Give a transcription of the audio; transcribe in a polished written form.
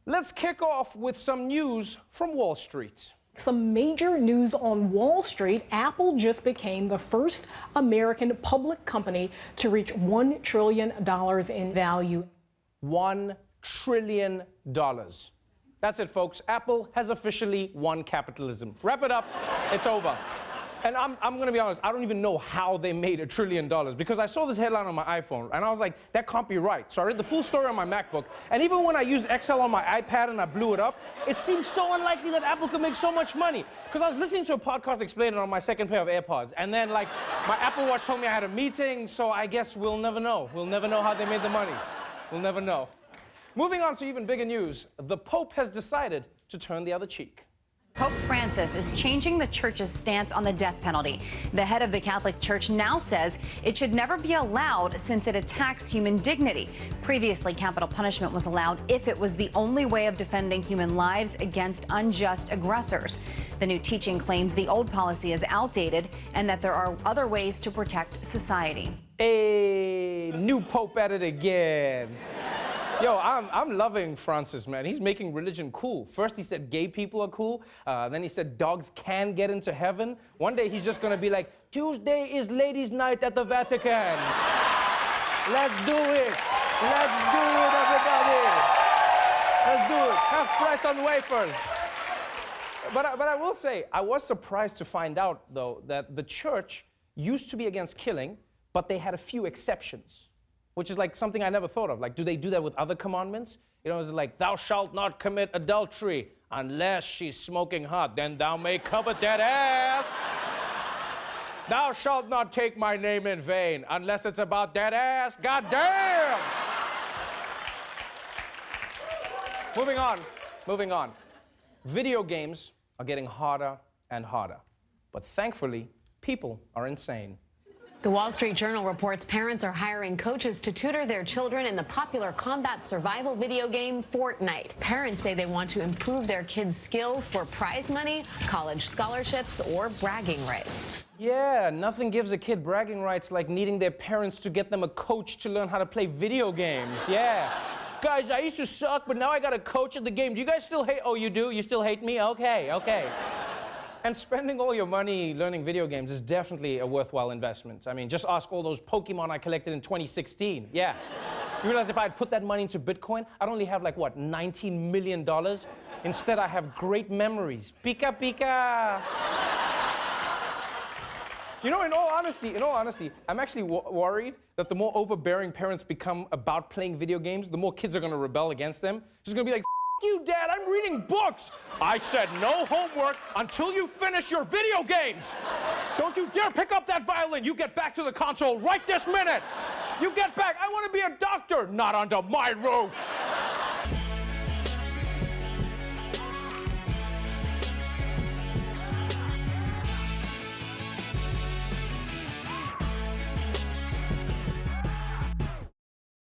Let's kick off with some news from Wall Street. Some major news on Wall Street. Apple just became the first American public company to reach $1 trillion in value. $1 trillion. That's it, folks. Apple has officially won capitalism. Wrap it up. It's over. And I'm going to be honest, I don't even know how they made $1 trillion because I saw this headline on my iPhone and I was like, that can't be right. So I read the full story on my MacBook. And even when I used Excel on my iPad and I blew it up, it seemed so unlikely that Apple could make so much money. Because I was listening to a podcast explain it on my second pair of AirPods. And then, like, my Apple Watch told me I had a meeting, so I guess we'll never know. We'll never know how they made the money. We'll never know. Moving on to even bigger news, the Pope has decided to turn the other cheek. Pope Francis is changing the church's stance on the death penalty. The head of the Catholic Church now says it should never be allowed since it attacks human dignity. Previously, capital punishment was allowed if it was the only way of defending human lives against unjust aggressors. The new teaching claims the old policy is outdated and that there are other ways to protect society. Hey, new Pope at it again. Yo, I'm loving Francis, man. He's making religion cool. First he said gay people are cool. Then he said dogs can get into heaven. One day he's just gonna be like, Tuesday is ladies' night at the Vatican. Let's do it. Let's do it, everybody. Let's do it. Half price on wafers. But I will say, I was surprised to find out, though, that the church used to be against killing, but they had a few exceptions. Which is like something I never thought of. Like, do they do that with other commandments? You know, is it like, thou shalt not commit adultery unless she's smoking hot, then thou may covet that ass. Thou shalt not take my name in vain unless it's about that ass. God damn! Moving on. Video games are getting harder and harder. But thankfully, people are insane. The Wall Street Journal reports parents are hiring coaches to tutor their children in the popular combat survival video game Fortnite. Parents say they want to improve their kids' skills for prize money, college scholarships, or bragging rights. Yeah, nothing gives a kid bragging rights like needing their parents to get them a coach to learn how to play video games. Yeah. Guys, I used to suck, but now I got a coach at the game. Do you guys still hate? Oh, you do? You still hate me? Okay. And spending all your money learning video games is definitely a worthwhile investment. I mean, just ask all those Pokemon I collected in 2016. Yeah. You realize if I had put that money into Bitcoin, I'd only have like, what, $19 million? Instead, I have great memories. Pika, pika. You know, in all honesty, I'm actually worried that the more overbearing parents become about playing video games, the more kids are gonna rebel against them. Just gonna be like, you, Dad, I'm reading books. I said no homework until you finish your video games. Don't you dare pick up that violin. You get back to the console right this minute. You get back. I want to be a doctor, not under my roof.